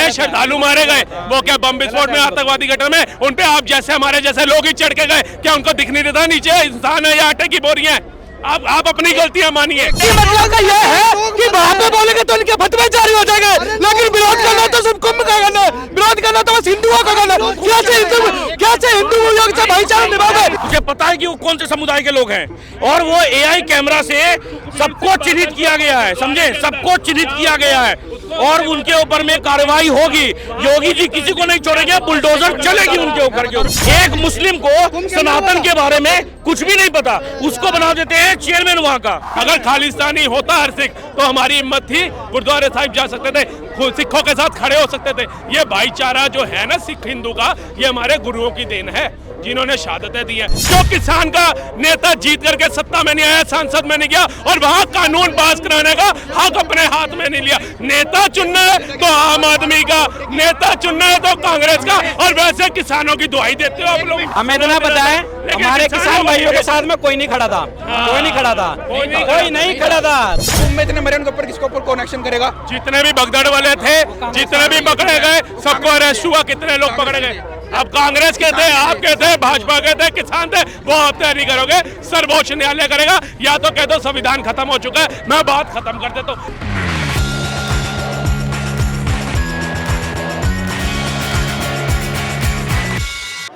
जेड़े श्रद्धालु मारे गए वो क्या बम विस्फोट में आतंकवादी घटना में उन पे आप जैसे हमारे जैसे लोग ही चढ़ के गए, क्या उनको दिख नहीं देता नीचे इंसान है या आटे की बोरी है? आप अपनी गलतियां मानिए। मतलब का यह है कि वहाँ पे बोलेंगे तो उनके फतवे जारी हो जाएंगे, लेकिन विरोध करना तो सिर्फ कुंभ का करना है, विरोध करना तो बस हिंदुओं का करना है। कैसे हिंदू योग से भाईचारा निभावे? मुझे पता है कि वो कौन से समुदाय के लोग हैं और वो एआई कैमरा से सबको चिन्हित किया गया है, समझे, सबको चिन्हित किया गया है और उनके ऊपर में कार्रवाई होगी। योगी जी किसी को नहीं छोड़ेंगे, बुलडोजर चलेगी उनके ऊपर के। एक मुस्लिम को सनातन के बारे में कुछ भी नहीं पता, उसको बना देते हैं चेयरमैन वहाँ का। अगर खालिस्तानी होता हर सिख तो हमारी हिम्मत थी, गुरुद्वारे साहिब जा सकते थे, सिखों के साथ खड़े हो सकते थे। ये भाईचारा जो है ना सिख हिंदू का, ये हमारे गुरुओं की देन है जिन्होंने शहादतें दी हैं। जो किसान का नेता जीत करके सत्ता में नहीं आया, सांसद में नहीं गया और वहां कानून पास कराने का हक अपने हाथ में नहीं लिया। नेता चुनना है तो आम आदमी का, नेता चुनना है तो कांग्रेस का, और वैसे किसानों की दुआई देते हो आप लोग। हमें इतना पता है हमारे किसान भाइयों के साथ में कोई नहीं खड़ा था, कोई नहीं खड़ा था, कोई नहीं खड़ा था। कुंभ में इतने मरे, उनके ऊपर किसके ऊपर कौन एक्शन करेगा? जितने भी भगदड़ वाले थे, जितने भी पकड़े गए, सबको अरेस्ट हुआ। कितने लोग पकड़े गए? अब कांग्रेस के थे, आपके थे, भाजपा के थे, किसान थे, वो आप तैयारी करोगे, सर्वोच्च न्यायालय करेगा, या तो कह दो संविधान खत्म हो चुका है। मैं बात खत्म कर देता हूं।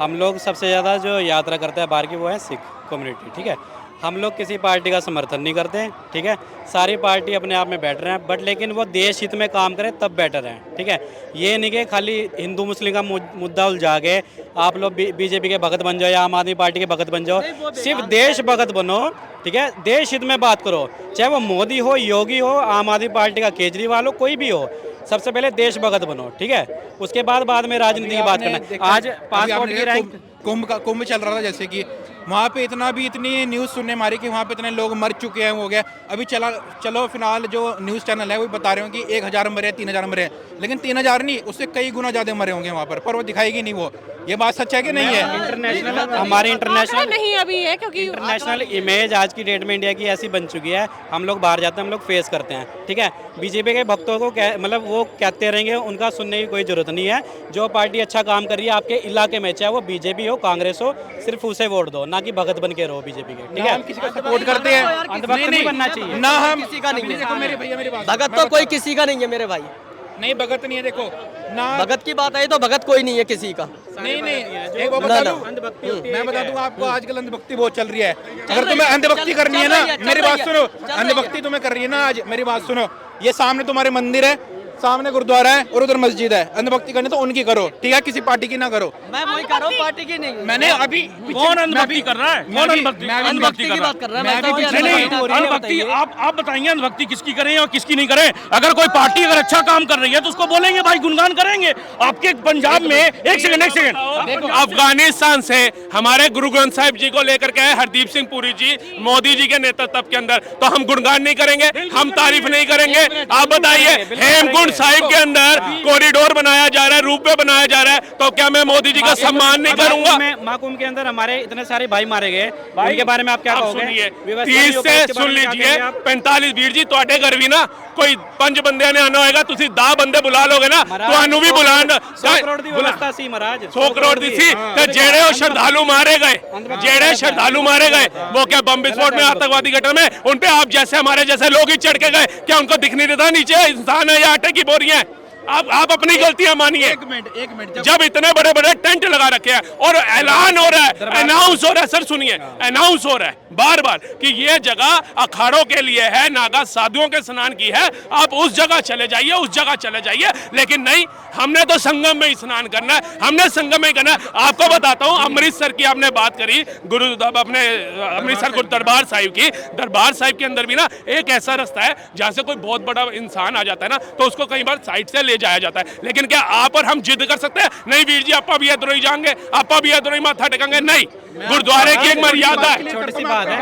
हम लोग सबसे ज़्यादा जो यात्रा करते हैं बाहर की वो है सिख कम्युनिटी, ठीक है। हम लोग किसी पार्टी का समर्थन नहीं करते हैं, ठीक है। सारी पार्टी अपने आप में बैठ रहे हैं, बट लेकिन वो देश हित में काम करें तब बेटर है, ठीक है। ये नहीं कि खाली हिंदू मुस्लिम का मुद्दा उलझा के आप लोग बीजेपी के भगत बन जाओ या आम आदमी पार्टी के भगत बन जाओ। सिर्फ देश भगत बनो, ठीक है। देश हित में बात करो, चाहे वो मोदी हो, योगी हो, आम आदमी पार्टी का केजरीवाल हो, कोई भी हो। सबसे पहले देश भगत बनो, ठीक है। उसके बाद में राजनीति की बात करना। आज पासपोर्ट की रैंक कुंभ चल रहा था, जैसे कि वहाँ पे इतनी न्यूज़ सुनने मारी कि वहाँ पे इतने लोग मर चुके हैं, हो गया। अभी चलो फिलहाल जो न्यूज़ चैनल है वो बता रहे हो कि 1000 मरे, 3000 मरे, लेकिन 3000 नहीं, उससे कई गुना ज़्यादा मरे होंगे वहाँ पर वो दिखाएगी नहीं। वो ये बात सच है कि नहीं है? इंटरनेशनल हमारी इंटरनेशनल नहीं अभी है, क्योंकि इंटरनेशनल इमेज आज की डेट में इंडिया की ऐसी बन चुकी है। हम लोग बाहर जाते हैं, हम लोग फेस करते हैं, ठीक है। बीजेपी के भक्तों को मतलब वो कहते रहेंगे, उनका सुनने की कोई जरूरत नहीं है। जो पार्टी अच्छा काम कर रही है आपके इलाके में, चाहे वो बीजेपी हो, कांग्रेस हो, सिर्फ उसे वोट दो, ना कि भगत बन के रहो बीजेपी के, ठीक है। हम किसी का सपोर्ट करते हैं, अंधभक्त नहीं बनना चाहिए ना हम किसी का नहीं है। मेरे भैया मेरी बात, भगत तो कोई किसी का नहीं है मेरे भाई। नहीं भगत नहीं है, देखो ना भगत की बात आई तो भगत कोई नहीं है किसी का। नहीं एक बात बता दूं, मैं बता दूं आपको, आजकल अंधभक्ति बहुत चल रही है। अगर तुम्हें अंधभक्ति करनी है ना, मेरी बात सुनो, अंधभक्ति तुम्हें कर रही है ना आज, मेरी बात सुनो, ये सामने तुम्हारे मंदिर है, सामने गुरुद्वारा है और उधर मस्जिद है। अंधभक्ति करनी तो उनकी करो, ठीक है, किसी पार्टी की ना करो। मैं वही कर रहा हूँ, पार्टी की नहीं। मैंने अभी कौन अंधभक्ति कर रहा है? कौन अंधभक्ति की बात कर रहा है। अंधभक्ति आप बताइए, अंधभक्ति किसकी करें और किसकी नहीं करें? अगर कोई पार्टी अगर अच्छा काम कर रही है तो उसको बोलेंगे भाई, गुणगान करेंगे। आपके पंजाब में एक सेकंड अफगानिस्तान से हमारे गुरु ग्रंथ साहिब जी को लेकर के हरदीप सिंह पुरी जी मोदी जी के नेतृत्व के अंदर, तो हम गुणगान नहीं करेंगे, हम तारीफ नहीं करेंगे? आप बताइए, हेमकुंड साहिब के अंदर कॉरिडोर बनाया जा रहा है, रूपवे बनाया जा रहा है, तो क्या मैं मोदी जी का सम्मान नहीं करूंगा? महाकुंभ के अंदर हमारे इतने सारे भाई मारे गए, उनके बारे में आप क्या कहोगे? 30 से सुन लीजिए, 45 वीर जी ਤੁਹਾਡੇ घर भी ना कोई 5 बंदे ने आना होगा, तुसी 10 बंदे बुला लोगे ना, ਤੁਹਾਨੂੰ भी बुलाना 100 करोड़ ਦੀ व्यवस्था ਸੀ महाराज, 100 करोड़ दी थी। तो जेड़े वो श्रद्धालु मारे गए, जेड़े श्रद्धालु मारे गए, वो क्या बम विस्फोट में आतंकवादी घटना में उन पे आप जैसे हमारे जैसे लोग ही चढ़ के गए, क्या उनको दिख नहीं देता नीचे इंसान है या आटे की बोरी है? आप अपनी गलतियां मानिए। एक मिनट जब इतने बड़े बड़े टेंट लगा रखे हैं और ऐलान हो रहा है, अनाउंस हो रहा है, सर सुनिए, अनाउंस हो रहा है बार बार कि ये जगह अखाड़ों के लिए है, नागा साधुओं के स्नान की है, आप उस जगह चले जाइए, उस जगह चले जाइए। लेकिन नहीं, हमने तो संगम में ही स्नान करना है, हमने संगम में ही करना है। आपको बताता हूँ, अमृतसर की आपने बात करी, अपने अमृतसर गुरु दरबार साहिब की, दरबार साहिब के अंदर भी ना एक ऐसा रास्ता है जहाँ से कोई बहुत बड़ा इंसान आ जाता है ना, तो उसको कई बार साइड से ले जाया जाता है। लेकिन क्या आप और हम जिद कर सकते हैं? नहीं वीर जी, आपा भी इधर ही जाएंगे, आपा भी इधर ही माथा टेकेंगे? नहीं, गुरुद्वारे की एक मर्यादा है। छोटी सी बात है,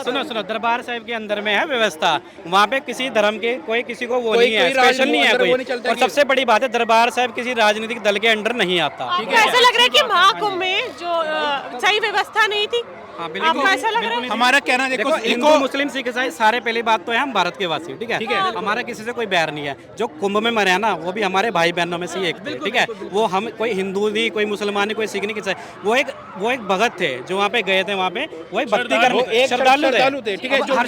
सुनो, दरबार साहिब के अंदर में है व्यवस्था, वहाँ पे किसी धर्म के कोई किसी को वो नहीं है, स्पेशल नहीं है कोई। और सबसे बड़ी बात है, दरबार साहिब किसी राजनीतिक दल के अंडर नहीं आता। ऐसा लग रहा है कि महाकुंभ में जो सही व्यवस्था नहीं थी, आपको ऐसा लग रहा है? हमारा कहना देखो हिंदू मुस्लिम सिख ईसाई सारे, पहली बात तो है हम भारत के वासी, ठीक है, हमारा किसी से कोई बैर नहीं है। जो कुंभ में मरे हैं ना, वो भी हमारे भाई बहनों में से ही एक थे, ठीक है। वो हम कोई हिंदू नहीं, कोई मुसलमान नहीं, कोई सिख नहीं, किसी, वो एक भगत थे जो वहाँ पे गए थे, वहाँ पे वही भक्ति करने श्रद्धालु थे, ठीक है। हर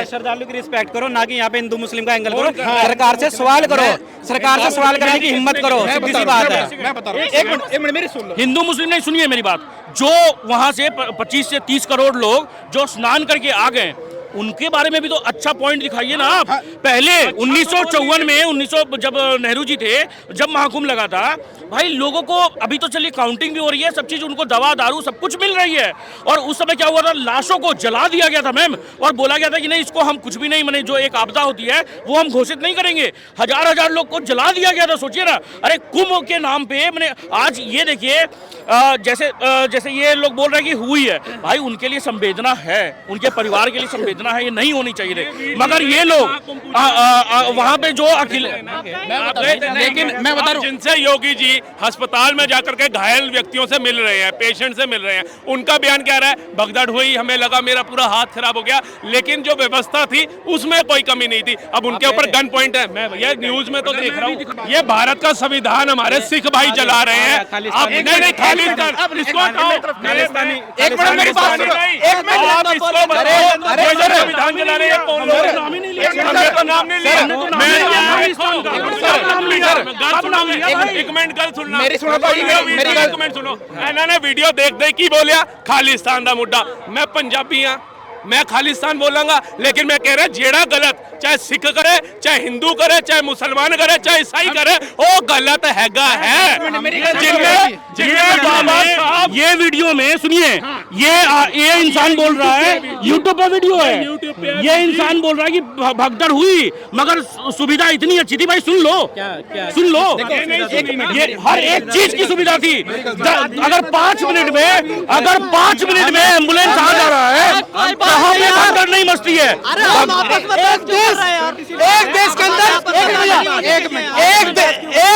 श्रद्धालु की रिस्पेक्ट करो, ना कि यहाँ पे हिंदू मुस्लिम का एंगल करो। सरकार से सवाल करो, सरकार से सवाल करने की हिम्मत करो, सीधी सी बात है। मैं बता रहा हूँ, एक मिनट मेरी सुन लो। हिंदू मुस्लिम नहीं, सुनिए मेरी बात, जो वहां से 25 से 30 करोड़ लोग जो स्नान करके आ गए, उनके बारे में भी तो अच्छा पॉइंट दिखाइए ना आप। पहले 1954 में 1900 जब नेहरू जी थे, जब महाकुंभ लगा था, भाई लोगों को, अभी तो चलिए काउंटिंग भी हो रही है, सब चीज उनको दवा दारू सब कुछ मिल रही है, और उस समय क्या हुआ था, लाशों को जला दिया गया था मैम, और बोला गया था कि नहीं इसको हम कुछ भी नहीं, माने जो एक आपदा होती है वो हम घोषित नहीं करेंगे। हजार लोग को जला दिया गया था, सोचिए ना। अरे कुंभ के नाम पे मैंने आज ये देखिए, जैसे ये लोग बोल रहे हैं कि हुई है, भाई उनके लिए संवेदना है, उनके परिवार के लिए संवेदना है, ये नहीं होनी चाहिए थी। मगर ये लोग वहां पे जो अखिल, लेकिन मैं बता रहा हूँ, जिनसे योगी जी अस्पताल में जाकर के घायल व्यक्तियों से मिल रहे हैं, पेशेंट से मिल रहे हैं, उनका बयान क्या रहा है, भगदड़ हुई, हमें लगा मेरा पूरा हाथ खराब हो गया, लेकिन जो व्यवस्था थी उसमें कोई कमी नहीं थी। अब उनके ऊपर गन पॉइंट है, मैं भैया न्यूज में तो देख रहा हूँ, ये भारत का संविधान हमारे सिख भाई जला रहे हैं। आप नहीं खालिस्तान इसको हटाओ, एक मिनट मेरी बात सुनो, एक मिनट आप इसको बताओ, संविधान जला रहे हैं कौन लोग? हमने तो नाम नहीं लिया, एक मिनट गल सुनना, मेरी सुनो भाई, मेरी गल एक मिनट सुनो। इन्होंने वीडियो देख की बोलिया खालिस्तान दा मुद्दा, मैं पंजाबी हाँ, मैं खालिस्तान बोलांगा, लेकिन मैं कह रहा जेड़ा गलत, चाहे सिख करे, चाहे हिंदू करे, चाहे मुसलमान करे, चाहे ईसाई करे, वो गलत हैगा है। जिनमें बाबा साहब ये वीडियो में सुनिए, ये इंसान बोल रहा है, यूट्यूब पे वीडियो है, ये इंसान बोल रहा है कि भगदड़ हुई मगर सुविधा इतनी अच्छी थी। भाई सुन लो, सुन लो, ये हर एक चीज की सुविधा थी। अगर 5 मिनट में एम्बुलेंस आ जा रहा है, कहाँ पे भगदड़ नहीं मचती है। एक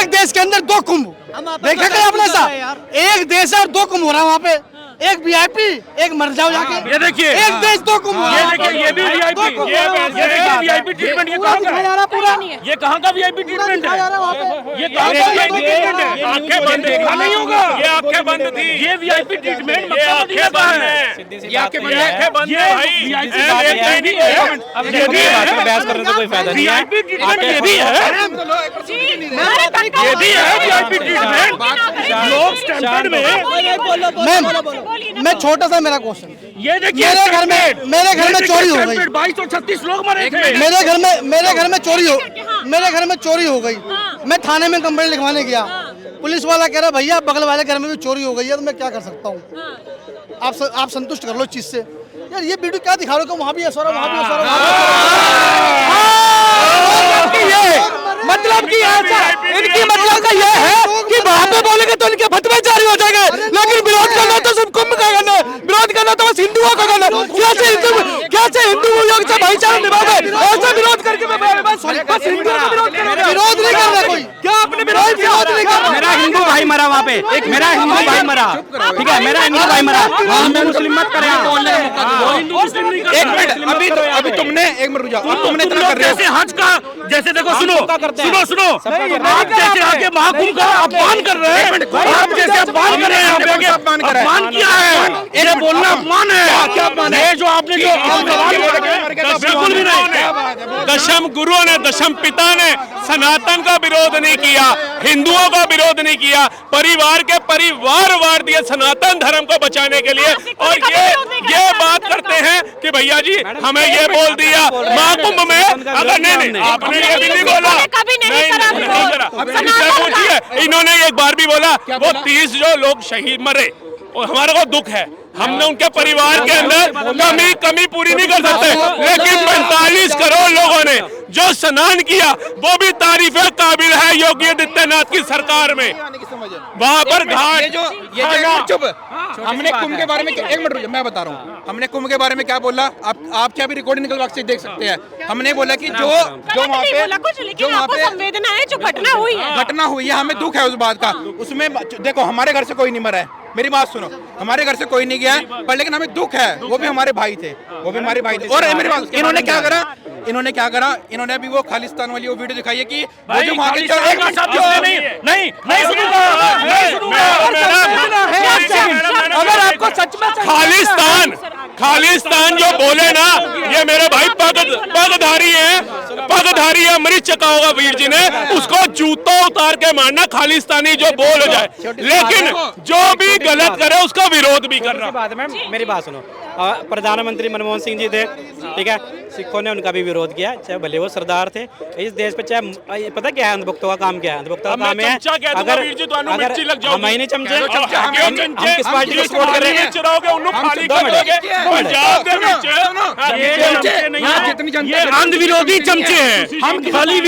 देश के अंदर 2 कुंभ देखे क्या आपने साहब, एक देश और 2 कुंभ हो रहा है वहाँ पे, एक वीआईपी, एक मर जाओ जाके। ये देखिए, एक देश 2 कुंभ हो रहा है। ये देखिए, ये भी वीआईपी, ये वीआईपी ट्रीटमेंट, ये कहाँ का है? ये कहाँ का वीआईपी ट्रीटमेंट है? ये कहाँ का वीआईपी ट्रीटमेंट है? आंखें बंद देखा नहीं होगा, ये आंखें बंद थी, ये वीआईपी ट्रीटमेंट, ये आंखें बंद है, ये आंखें बंद है भाई, ये भी है, बहस करने से कोई फायदा नहीं है। वीआईपी ट्रीटमेंट ये भी है, ये भी है वीआईपी ट्रीटमेंट। लोग स्टैंडर्ड में, मैं छोटा सा मेरा क्वेश्चन, ये देखिए, मेरे घर में चोरी हो गई, 2236 लोग मरे थे। मेरे घर में चोरी हो गई, मैं थाने में कंप्लेंट लिखवाने गया, पुलिस वाला कह रहा भैया बगल वाले घर में भी चोरी हो गई है, तो मैं क्या कर सकता हूँ, आप संतुष्ट कर लो इस चीज से। यार ये वीडियो क्या दिखा रहे हो, वहाँ भी है सारा, वहाँ भी है सारा, मतलब कि ऐसा, इनकी मतलब का ये है कि वहाँ पे बोलेंगे तो इनके फतवे जारी हो जाएंगे, लेकिन विरोध करना तो सिर्फ कुंभ का करना, विरोध करना तो बस हिंदुओं का करना। कैसे हिंदू योग से भाईचारा निभाओगे, ऐसा विरोध करके बस हिंदुओं का विरोध नहीं करना कोई, क्या आपने विरोध नहीं करना? मेरा हिंदू भाई मरा वहाँ पे, एक मेरा हिंदू भाई मरा, ठीक है, मेरा हिंदू भाई मरा, वहाँ पे मुस्लिम मत करें। एक मिनट, अभी तुमने एक मिनट रुक जाओ, तुमने इतना कर रहे हो, जैसे हज का, जैसे देखो सुनो, आप जैसे आके महाकुंभ का अपमान कर रहे हैं, आप जैसे अपमान कर रहे हैं, अपमान किया है, ये बोलना अपमान है, क्या अपमान है? जो आपने जो बिल्कुल भी नहीं, दशम गुरुओं ने, दशम पिता ने सनातन का विरोध नहीं किया, हिंदुओं का विरोध नहीं किया, परिवार के परिवार वार दिए सनातन धर्म को बचाने के लिए, और ये बात करते हैं कि भैया जी हमें ये बोल दिया महाकुंभ में, अगर नहीं आपने ये भी नहीं बोला, नहीं पूछिए, इन्होंने एक बार भी बोला वो 30 जो लोग शहीद मरे, और हमारे को दुख है, हमने उनके परिवार के अंदर कमी पूरी नहीं कर सकते, लेकिन 45 करोड़ लोगों ने जो स्नान किया वो भी तारीफ काबिल है योगी आदित्यनाथ की सरकार में। वहाँ पर घाट चुप, हमने कुंभ के बारे में, एक मिनट मैं बता रहा हूँ, हमने कुंभ के बारे में क्या बोला, आप क्या भी रिकॉर्डिंग निकलवा के देख सकते हैं। हमने बोला कि जो वहाँ पे संवेदना है, जो घटना हुई है, हमें दुख है उस बात का, उसमें देखो हमारे घर से कोई नहीं मरा है, मेरी बात सुनो, हमारे घर से कोई नहीं गया है, पर लेकिन हमें दुख है, वो भी हमारे भाई थे, वो भी हमारे भाई थे। और मेरी बात, इन्होंने क्या करा, इन्होंने अभी वो खालिस्तान वाली वो वीडियो दिखाई है कि वो जो वहाँ के अगर आपको सच में खालिस्तान जो बोले ना, ये मेरे भाई पगधारी है, अमृत चका होगा वीर जी ने, उसको जूता उतार के मारना खालिस्तानी जो बोल जाए, लेकिन जो भी गलत करे उसका विरोध भी करना। बात है मेरी बात सुनो, प्रधानमंत्री मनमोहन सिंह जी थे, ठीक है, सिखों ने उनका भी विरोध किया, चाहे भले वो सरदार थे इस देश पे, चाहे पता क्या है अंधभक्तों का काम क्या है, अंधभक्तों का काम है अगर हम ही नहीं चमचे, हम किस पार्टी को सपोर्ट कर रहे हैं, ये अंध विरोधी चमचे हैं, हम खाली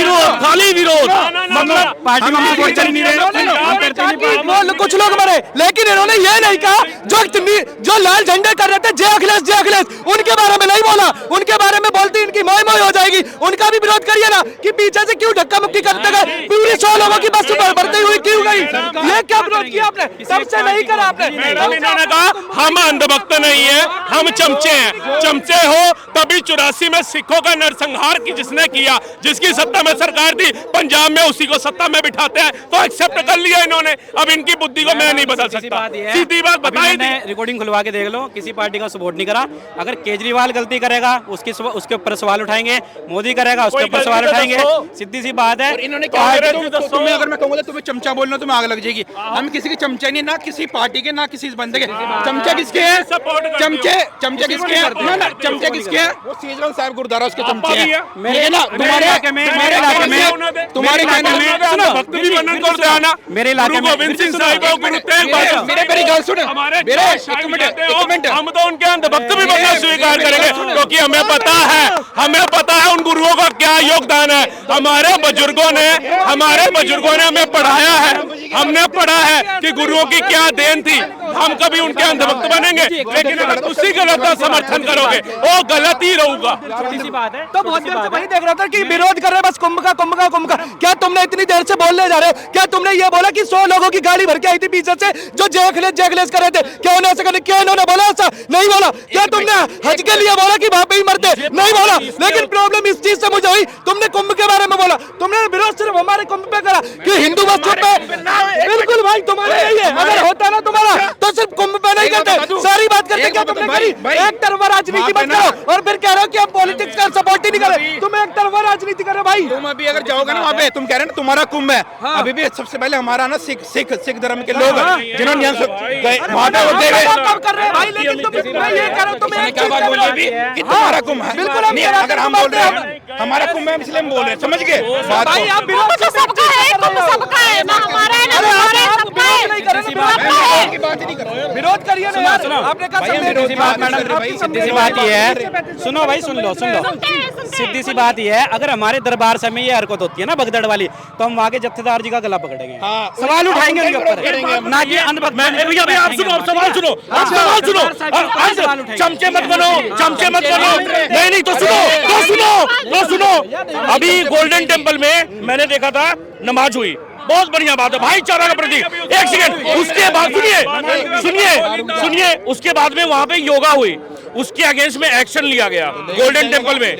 विरोध मतलब पार्टी में वोट चल नहीं रहे, कुछ लोग मरे, लेकिन इन्होंने ये नहीं कहा जो लाल झंडे कर रहे थे जय अखिलेश, उनके बारे में नहीं बोला, उनके बारे में बोलती इनकी मोय हो जाएगी, उनका भी विरोध करिए ना कि पीछे से क्यों धक्का मुक्की करते गए, पूरी 100 लोगों की बस बढ़ती हुई क्यों गई, ये क्या विरोध किया आपने, सबसे नहीं करा आपने। इन्होंने कहा हम अंधभक्त नहीं है, हम चमचे हैं, चमचे हो तभी 84 में सिखों का नरसंहार की जिसने किया, जिसकी सत्ता में सरकार थी पंजाब में, उसी को सत्ता में बिठाते हैं, तो एक्सेप्ट कर लिया इन्होंने, अब इनकी बुद्धि को मैं नहीं बदल सकता, सीधी बात बताई थी। रिकॉर्डिंग खुलवा के देख लो, किसी पार्टी का सपोर्ट नहीं करा, अगर केजरीवाल गलती करेगा उसके ऊपर सवाल उठाएंगे, मोदी करेगा उसके ऊपर सवाल उठाएंगे, सीधी सी बात है। इन्होंने क्या तुम्हें अगर मैं कहूँगा तुम्हें चमचा बोलना तुम्हें आग लग जाएगी, हम किसी के चमचे नहीं, ना किसी पार्टी के ना किसी बंदे के, चमचे किसके हैं, चमचे किसके हैं, चमचे किसके हैं, वो सीजगंज साहिब गुरुद्वारा उसके चमचे हैं, मेरे ना तुम्हारे इलाके में तुम्हारे भक्त भी बनन कर दे आना मेरे इलाके में गोविंद सिंह साहिब को गुरु तेग बहादुर मेरी गल सुन, मेरे एक मिनट, हम तो उनके अंधभक्त भी बनना स्वीकार करेंगे, क्योंकि हमें पता है उन गुरुओं का क्या योगदान है, हमारे बुजुर्गों ने हमें पढ़ाया है, हमने पढ़ा है कि गुरुओं की क्या देन थी, हम कभी उनके अंधभक्त बनेंगे, लेकिन अगर उसी गलत का समर्थन करोगे वो गलत ही रहूगा। तो बहुत देर से वही देख रहा था कि विरोध कर रहे बस कुंभ का, क्या तुमने इतनी देर से बोलने जा रहे, क्या तुमने ये बोला कि 100 लोगों की गाड़ी भर के आई थी पीछे से जो जय अखिलेश कर रहे थे, क्या उन्हें ऐसा करने, क्या इन्होंने बोला ऐसा नहीं बोला, क्या तुमने हज के लिए बोला कि वहां पे ही मरते नहीं बोला, लेकिन प्रॉब्लम इस चीज से मुझे हुई, तुमने कुंभ के बारे में बोला, तुमने विरोध सिर्फ हमारे कुंभ पे करा कि हिंदू बच्चों पे, बिल्कुल भाई तुम्हारे नहीं है, अगर होता ना तुम्हारा तो सिर्फ कुंभ पे नहीं करते, सारी बात करते, क्या तुमने करी, एक तरफा राजनीति मत करो और फिर कह रहे हो कि हम पॉलिटिक्स का सपोर्ट ही नहीं करें, तुम एक तरफा राजनीति करो भाई। तुम अभी अगर जाओगे ना वहाँ पे, तुम कह रहे हो ना तुम्हारा कुंभ है, अभी भी सबसे पहले हमारा ना सिख धर्म के लोग जिन्होंने वहाँ पे होते भाई, लेकिन तुम मैं ये कह रहा हूं तुम्हें क्या बात बोली अभी कि तुम्हारा कुंभ है, बिल्कुल नहीं, अगर हम बोल रहे हैं हमारा कुंभ है इसलिए हम बोल रहे हैं, समझ गए बात भाई, को। आप विरोध तो सबका है, सबका है ना, हमारा है ना, हमारा है, सबका है, नहीं कर रहे, विरोध करिए ना यार, आपने कहा सीधी सी बात ये है, सुनो भाई, सुन लो, सीधी सी बात ये है, अगर हमारे दरबार से में ये हरकत होती है ना भगदड़ वाली, तो हम वहाँ के जत्थेदार जी का गला पकड़ेंगे, सवाल उठाएंगे उनके ऊपर, ना कि अंधभक्त। आप सवाल सुनो, चमचे मत बनो, नहीं तो सुनो, अभी गोल्डन टेम्पल में मैंने देखा था नमाज हुई, बहुत बढ़िया बात है, भाईचारा का प्रतीक, एक सेकंड, उसके बाद सुनिए, उसके बाद में वहाँ पे योगा हुई, उसके अगेंस्ट में एक्शन लिया गया गोल्डन टेम्पल में,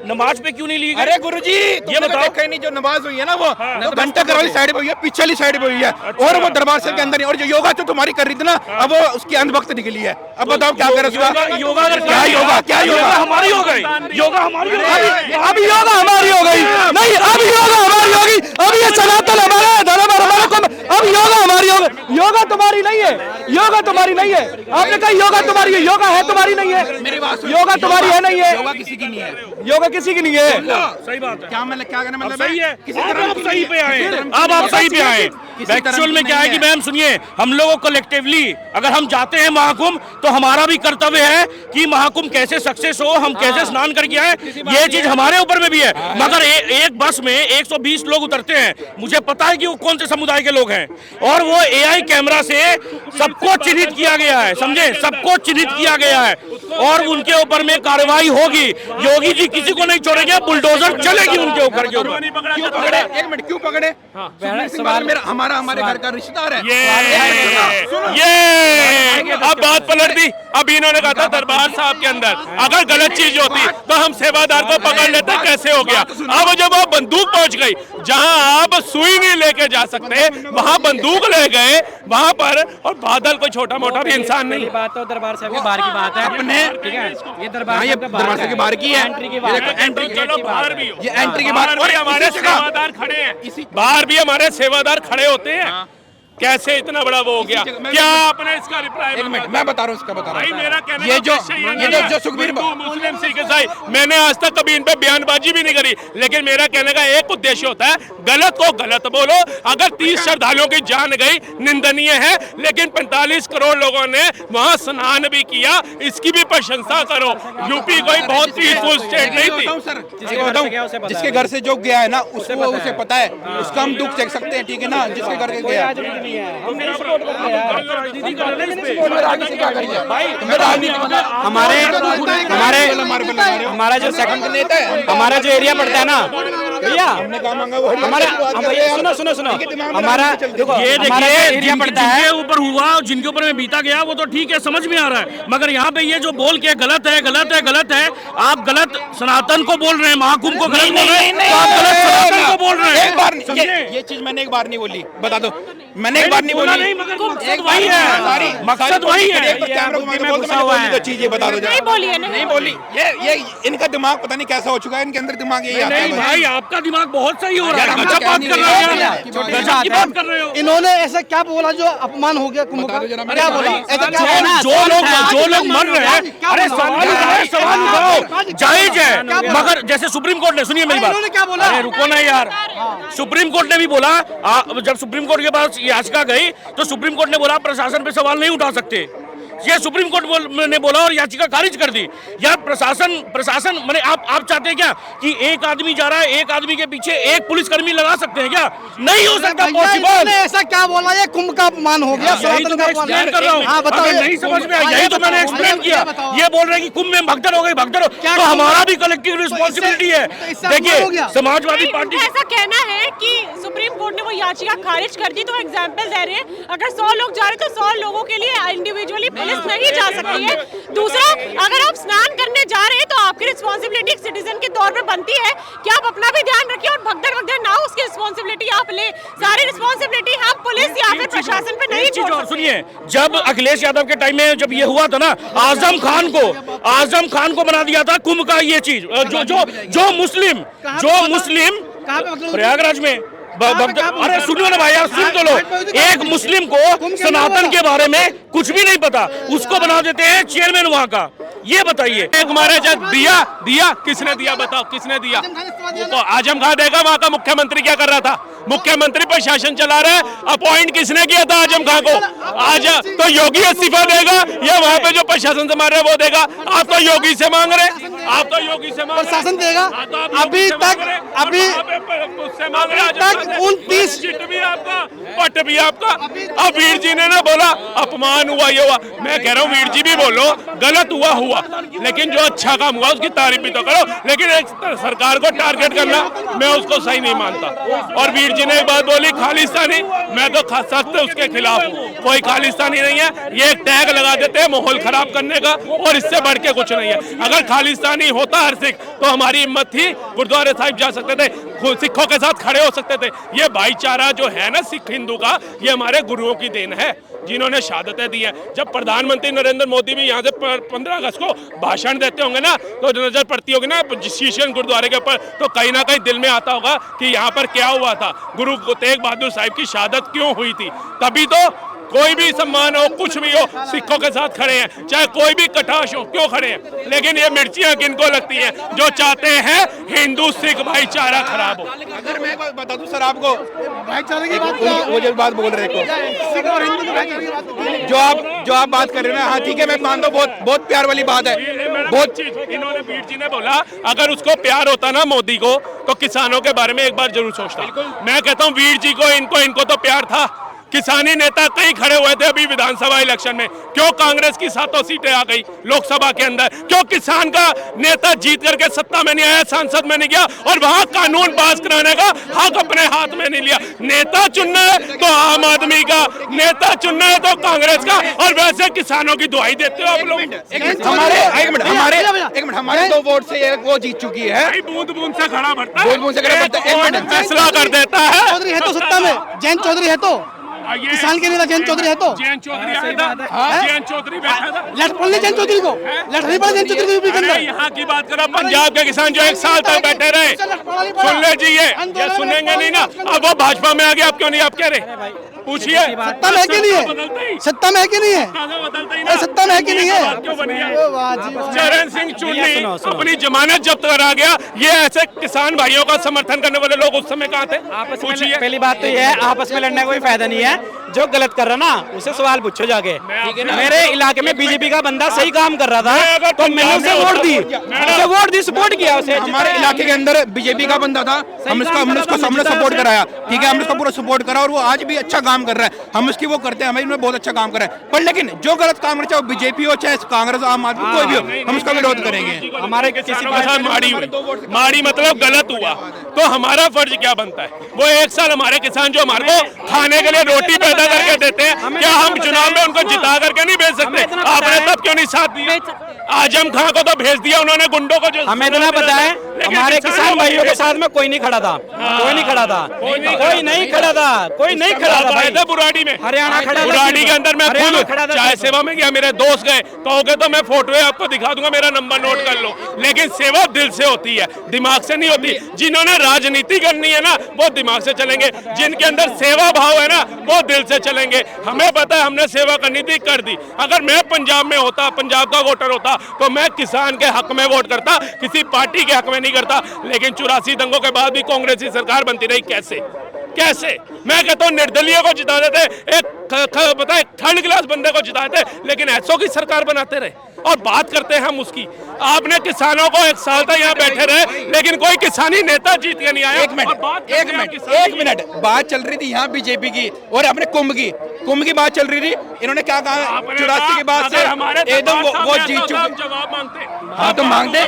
नमाज पे क्यों नहीं ली गई? अरे गुरुजी ये बताओ, कहीं नहीं, जो नमाज हुई है ना वो घंटा घर वाली साइड पे हुई है, पीछे वाली साइड पे हुई है, और वो दरबार से के अंदर नहीं, और जो योगा जो तुम्हारी कर रही थी ना, अब वो उसकी अंधभक्त निकली है, अब बताओ क्या करे उसका, योगा हमारी हो गई, अब योगा हमारी हो गई, नहीं अब योगा हमारी होगी, अब ये सनातन हमारा धर्म हमारा कुंभ, अब योगा हमारी हो गई, योगा तुम्हारी नहीं है, आपने कहा योगा तुम्हारी है, योगा है तुम्हारी नहीं है, योगा तुम्हारी है नहीं है, योगा किसी की नहीं है, योगा किसी की नहीं है, सही बात है, क्या मतलब क्या कहना मतलब सही है, किसी आप सही पे आए, अब आप सही पे आए। एक्चुअल में क्या है कि मैम सुनिए, हम लोगों कलेक्टिवली अगर हम जाते हैं महाकुंभ, तो हमारा भी कर्तव्य है कि महाकुंभ कैसे सक्सेस हो, हम कैसे स्नान करके आए, ये चीज हमारे ऊपर में भी है। मगर एक बस में 120 लोग उतरते हैं, मुझे पता है कि वो कौन से समुदाय के लोग हैं, और वो AI कैमरा से सबको चिन्हित किया गया है, समझे, सबको चिन्हित किया गया है, और उनके ऊपर में कार्रवाई होगी। योगी जी किसी को नहीं छोड़ेंगे, बुलडोजर चलेगी उनके ऊपर के ऊपर। क्यों पकड़े? एक मिनट, क्यों पकड़े? मेरा हमारा हमारा घर का रिश्तेदार है। ये अब बात पलट दी। अब इन्होंने कहा था दरबार साहब के अंदर अगर गलत चीज होती तो हम सेवादार को पकड़ लेते, कैसे हो गया? अब जब वो बंदूक पहुंच गई, जहां आप सुई नहीं लेके जा सकते वहां बंदूक ले गए वहां पर। और बादल कोई छोटा मोटा भी इंसान नहीं। बात तो दरबार साहब के बाहर की बात है अपने ठीक है, ये दरबार दरबार से के बाहर की है, एंट्री की बात है। एंट्री चलो बाहर भी हो, ये एंट्री के बाद बाहर भी हमारे सेवादार खड़े हैं, बाहर भी हमारे सेवादार खड़े होते हैं। कैसे इतना बड़ा वो हो गया? क्या आपने इसका रिप्लाई? एक मिनट मैं बता रहा हूँ, इसका बता रहा भाई हूँ। मेरा कहने ये का जो उद्देश्य ये नहीं है। जो सुखबीर हिंदू, मुस्लिम, सिख, ईसाई, मैंने आज तक कभी इन पे बयानबाजी भी नहीं करी, लेकिन मेरा कहने का एक उद्देश्य होता है, गलत को गलत बोलो। अगर 30 श्रद्धालुओं की जान गई निंदनीय है, लेकिन 45 करोड़ लोगों ने वहां स्नान भी किया, इसकी भी प्रशंसा करो। यूपी कोई बहुत पीसफुल स्टेट नहीं थी। जिसके घर से जो गया है ना उसको उसे पता है, उसका हम दुख चेक सकते हैं, ठीक है ना? जिसके घर के गया हमारा जो सेकंड नेता है, हमारा जो एरिया पड़ता है ना भैया, हमारा सुनो हमारा ये देखिए एरिया पड़ता है, जिनके ऊपर हुआ, जिनके ऊपर में बीता गया वो तो ठीक है, समझ में आ रहा है, मगर यहाँ पे ये जो बोल के गलत है गलत है गलत है, आप गलत सनातन को बोल रहे हैं, महाकुंभ को गलत बोल रहे हैं, तो आप गलत सनातन को बोल रहे हैं। एक बार ये चीज मैंने एक बार नहीं बोली, बता दो, मैंने एक बार नहीं बोली। नहीं, मगर मकसद वही है, मकसद वही है। तो चीजें बता दो। नहीं बोली है, नहीं बोली। ये इनका दिमाग पता नहीं कैसा हो चुका है, इनके अंदर दिमाग यही आता है। नहीं भाई, आपका दिमाग बहुत सही हो रहा है, गजब बात कर रहे हो यार, गजब की बात कर रहे हो। इन्होंने ऐसा क्या बोला जो अपमान हो गया कुंभ का? क्या बोला? ऐसा क्या बोला? जो लोग मर रहे हैं, अरे सवाल उठाओ, जायज है, मगर जैसे सुप्रीम कोर्ट ने, सुनिए मेरी बात, इन्होंने क्या बोला? अरे रुको ना यार, सुप्रीम कोर्ट ने भी बोला, जब सुप्रीम कोर्ट के पास याचिका गई तो सुप्रीम कोर्ट ने बोला प्रशासन पे सवाल नहीं उठा सकते, ये सुप्रीम कोर्ट ने बोला और याचिका खारिज कर दी। यार प्रशासन माने आप चाहते हैं क्या कि एक आदमी जा रहा है, एक आदमी के पीछे एक पुलिसकर्मी लगा सकते हैं क्या? नहीं हो सकता पॉसिबल। ऐसा क्या बोला? ये कुंभ का अपमान हो गया, यही तो मैं एक्सप्लेन कर रहा हूँ। हाँ बताओ, अगर नहीं समझ में आया, यही तो मैंने एक्सप्लेन किया। ये बोल रहे हैं कि कुंभ में भगदड़ हो गई, भगदड़, तो हमारा भी कलेक्टिव रिस्पॉन्सिबिलिटी है। देखिए समाजवादी पार्टी ऐसा कहना है कि सुप्रीम कोर्ट ने वो याचिका खारिज कर दी, तो एग्जाम्पल दे रहे हैं, अगर 100 लोग जा रहे हैं तो 100 लोगों के लिए इंडिविजुअली पुलिस नहीं जा सकती है। दूसरा, अगर आप स्नान करने जा रहे हैं तो आपकी रिस्पॉन्सिबिलिटी सिटीजन के तौर पे बनती है कि आप अपना भी ध्यान रखिए और भगदड़ ना हो, उसकी रिस्पॉन्सिबिलिटी आप ले। सारी रिस्पॉन्सिबिलिटी हम पुलिस या फिर प्रशासन पे नहीं छोड़ सकते। सुनिए, जब अखिलेश यादव के टाइम में जब ये हुआ था ना, आजम खान को बना दिया था कुंभ का ये चीज, जो मुस्लिम प्रयागराज में अरे सुनियो ना भाई यार, सुन तो लो, एक मुस्लिम को सनातन के बारे में कुछ भी नहीं पता, उसको बना देते हैं चेयरमैन वहाँ का। ये बताइए, हमारे जब दिया किसने दिया? बताओ किसने दिया? वो आजम खान देगा। वहाँ का मुख्यमंत्री क्या कर रहा था? मुख्यमंत्री प्रशासन चला रहा है। अपॉइंट किसने किया था आजम खान को? आज तो योगी इस्तीफा देगा या वहाँ पे जो प्रशासन से मार रहे वो देगा? आप तो योगी से मांग रहे, आप तो योगी से मांग रहे, प्रशासन देगा। अभी तक 29 चिट भी आपका, पट भी आपका। अब वीर जी ने ना बोला अपमान हुआ, ये हुआ। मैं कह रहा हूँ वीर जी भी बोलो, गलत हुआ, लेकिन जो अच्छा काम हुआ उसकी तारीफ भी तो करो। लेकिन एक सरकार को टारगेट करना मैं उसको सही नहीं मानता। और वीर जी ने एक बात बोली खालिस्तानी, मैं तो सख्त उसके खिलाफ हूँ। कोई खालिस्तानी नहीं है, ये एक टैग लगा देते हैं माहौल खराब करने का, और इससे बढ़ के कुछ नहीं है। अगर खालिस्तानी होता हर सिख तो हमारी हिम्मत थी, गुरुद्वारे साहिब जा सकते थे, सिखों के साथ खड़े हो सकते थे। ये भाईचारा जो है ना सिख हिंदू का, ये हमारे गुरुओं की देन है जिन्होंने शहादतें दी हैं। जब प्रधानमंत्री नरेंद्र मोदी भी यहाँ से 15 अगस्त को भाषण देते होंगे ना, तो नजर पड़ती होगी ना शीशगंज गुरुद्वारे के ऊपर, तो कहीं ना कहीं दिल में आता होगा कि यहाँ पर क्या हुआ था, गुरु तेग बहादुर साहिब की शहादत क्यों हुई थी। तभी तो कोई भी सम्मान हो, कुछ भी हो, सिखों के साथ खड़े हैं, चाहे कोई भी कटाश हो, क्यों खड़े हैं। लेकिन ये मिर्चियां किनको लगती हैं? जो चाहते हैं हिंदू सिख भाईचारा खराब हो। अगर मैं बता दूं सर आपको, भाईचारे की बात, वो जो बात बोल रहे को, सिख और हिंदू की भाईचारे की बात, जो आप बात कर रहे हो ना, हाँ ठीक है, मैं मानता हूँ, बहुत प्यार वाली बात है। बहुत चीज इन्होंने वीर जी ने बोला, अगर उसको प्यार होता ना मोदी को, तो किसानों के बारे में एक बार जरूर सोचता। मैं कहता हूँ वीर जी को, इनको तो प्यार था। किसानी नेता कई खड़े हुए थे अभी विधानसभा इलेक्शन में, क्यों कांग्रेस की 7 सीटें आ गई लोकसभा के अंदर? क्यों किसान का नेता जीत करके सत्ता में नहीं आया, सांसद में नहीं गया और वहां कानून पास कराने का हक अपने हाथ में नहीं लिया? नेता चुनना है तो आम आदमी का, नेता चुनना है तो कांग्रेस का, और वैसे किसानों की दुआई देते हो आप लोग। हमारे 2 वोट से वो जीत चुकी है, बूंद बूंद से खड़ा बढ़ता है, बूंद-बूंद से खड़ा बढ़ता है। एक मिनट, फैसला कर देता है। चौधरी है तो सत्ता में, जयंत चौधरी है तो किसान के नेता जयंत चौधरी है तो जयंत चौधरी आया था, जयंत चौधरी बैठा था, लड़ पड़ जयंत चौधरी को, लड़ नहीं पड़ा जयंत चौधरी को यूपी के अंदर। यहाँ की बात करो, पंजाब के किसान जो 1 साल तक बैठे रहे, सुन लीजिए, ये सुनेंगे नहीं ना। अब वो भाजपा में आ गया, आप क्यों नहीं आप कह रहे? पूछिए, सत्ता में है कि नहीं है? सत्ता में है कि नहीं है? सत्ता में है कि नहीं है? चरण सिंह चुन्नी अपनी जमानत जब्त करा गया, ये ऐसे किसान भाइयों का समर्थन करने वाले लोग उस समय कहाँ थे? पूछिए। पहली बात तो ये है, आपस में लड़ने का कोई फायदा नहीं है। जो गलत कर रहा ना उसे सवाल पूछो जाके। मेरे इलाके में बीजेपी का बंदा सही काम कर रहा था तो मैंने उसे वोट दी, सपोर्ट किया उसे। हमारे इलाके के अंदर बीजेपी का बंदा था, हमने उसको सपोर्ट कराया, ठीक है, हमने उसको पूरा सपोर्ट करा और वो आज भी अच्छा काम कर रहा है, हम उसकी वो करते हैं, हमें बहुत अच्छा काम कर रहा है। पर लेकिन जो गलत काम करे, चाहे बीजेपी हो चाहे कांग्रेस आम आदमी कोई भी हो, हम उसका विरोध करेंगे। हमारे किसानों के साथ माड़ी हुई, माड़ी मतलब गलत हुआ, तो हमारा फर्ज क्या बनता है? वो 1 साल हमारे किसान जो हमारे को खाने के लिए रोटी पैदा करके देते हैं, क्या हम चुनाव में उनको जिता करके नहीं भेज सकते? आपने तब क्यों नहीं साथ दिया? आजम खां को तो भेज दिया उन्होंने, गुंडों को जो हमें इतना पता है, हमारे किसान भाइयों के साथ में कोई नहीं खड़ा था, कोई नहीं खड़ा था, कोई नहीं खड़ा था, कोई नहीं खड़ा था भाई। बुराड़ी में, हरियाणा खड़ा था, बुराड़ी के अंदर मैं खुद चाय सेवा में गया, मेरे दोस्त गए, कहोगे तो मैं फोटो आपको दिखा दूंगा, मेरा नंबर नोट कर लो। लेकिन सेवा दिल से होती है, दिमाग से नहीं होती। जिन्होंने राजनीति करनी है ना वो दिमाग से चलेंगे, जिनके अंदर सेवा भाव है ना वो दिल से चलेंगे। हमें पता है हमने सेवा करनी थी, कर दी। अगर मैं पंजाब में होता, पंजाब का वोटर होता, तो मैं किसान के हक में वोट करता, किसी पार्टी के हक में नहीं करता। लेकिन 84 दंगों के बाद भी कांग्रेस की सरकार बनती रही। कैसे? मैं कहता हूँ निर्दलीय को जिता देते, एक बताए 3rd क्लास बंदे को जिता देते, लेकिन ऐसों की सरकार बनाते रहे। और बात करते हैं हम उसकी, आपने किसानों को 1 साल तक यहाँ बैठे रहे, लेकिन कोई किसानी नेता जीत के नहीं आया। एक मिनट, बात चल रही थी यहाँ बीजेपी की और अपने कुंभ की बात चल रही थी। इन्होंने क्या कहा? 84 के बाद से एकदम वो जीत चुके। जवाब मांगते, हाँ तो मांगते।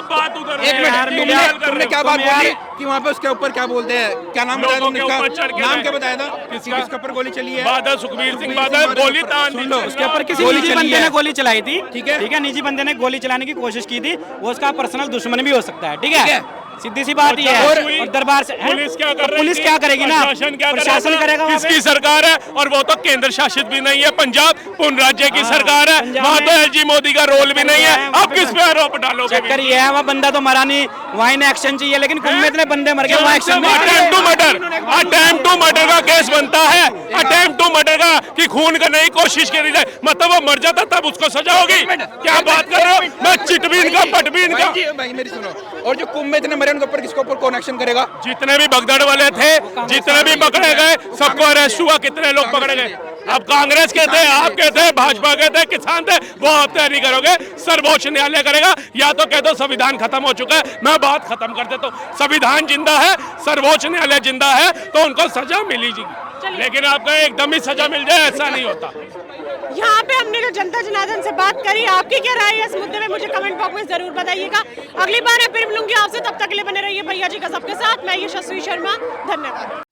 बात उधर। एक मिनट, तुमने क्या बात बोली कि वहाँ पे उसके ऊपर क्या बोलते हैं, क्या नाम बताया तुमने? नाम क्या बताया था? किसके ऊपर गोली चली है? बादल, सुखबीर सिंह बादल गोली तान दी। उसके ऊपर किसी निजी बंदे ने गोली चलाई थी, ठीक है, निजी बंदे ने गोली चलाने की कोशिश की थी, वो उसका पर्सनल दुश्मन भी हो सकता है, ठीक है, सीधी सी बात ये है। और दरबार से पुलिस क्या कर रही है? पुलिस क्या करेगी ना, प्रशासन करेगा। किसकी सरकार है? और वो तो केंद्र शासित भी नहीं है, पंजाब पूर्ण राज्य की सरकार है, वहाँ तो एलजी मोदी का रोल भी नहीं है। अब किस पे आरोप डालोगे? चक्कर ये है, वहाँ बंदा तो मरा नहीं, वहाँ इन्हें एक्शन चाहिए, लेकिन कुंभ में इतने बंदे मर गए, वहाँ एक्शन अटेम्प्ट टू मर्डर का केस बनता है, अटेम्प्ट टू मर्डर का कि खून करने की कोशिश करी जाए, मतलब वो मर जाता तब उसको सजा होगी। क्या बात कर रहे हो? मैं चिटबीन का पटबीन का। भाई मेरी सुनो, और जो कुंभ में इतने मरे उनके ऊपर किसके ऊपर कौन एक्शन करेगा? जितने भी भगदड़ वाले थे, जितने भी पकड़े गए, सबको अरेस्ट हुआ। कितने लोग पकड़े गए? अब कांग्रेस के थे, आप के थे, भाजपा के थे, किसान थे, वो आप तय नहीं करोगे, सर्वोच्च न्यायालय करेगा। या तो कह दो संविधान खत्म हो चुका है, मैं बात खत्म कर देता हूँ। संविधान जिंदा है, सर्वोच्च न्यायालय जिंदा है, तो उनको सजा मिलेगी। लेकिन आपको एकदम ही सजा मिल जाए ऐसा नहीं होता। यहाँ पे हमने जो जनता जनार्दन से बात करी, आपकी क्या राय है इस मुद्दे में? मुझे कमेंट बॉक्स में जरूर बताइएगा। अगली बार मैं फिर मिलूंगी आपसे, तब तक के लिए बने रहिए भैया जी का सबके साथ। मैं यशस्वी शर्मा, धन्यवाद।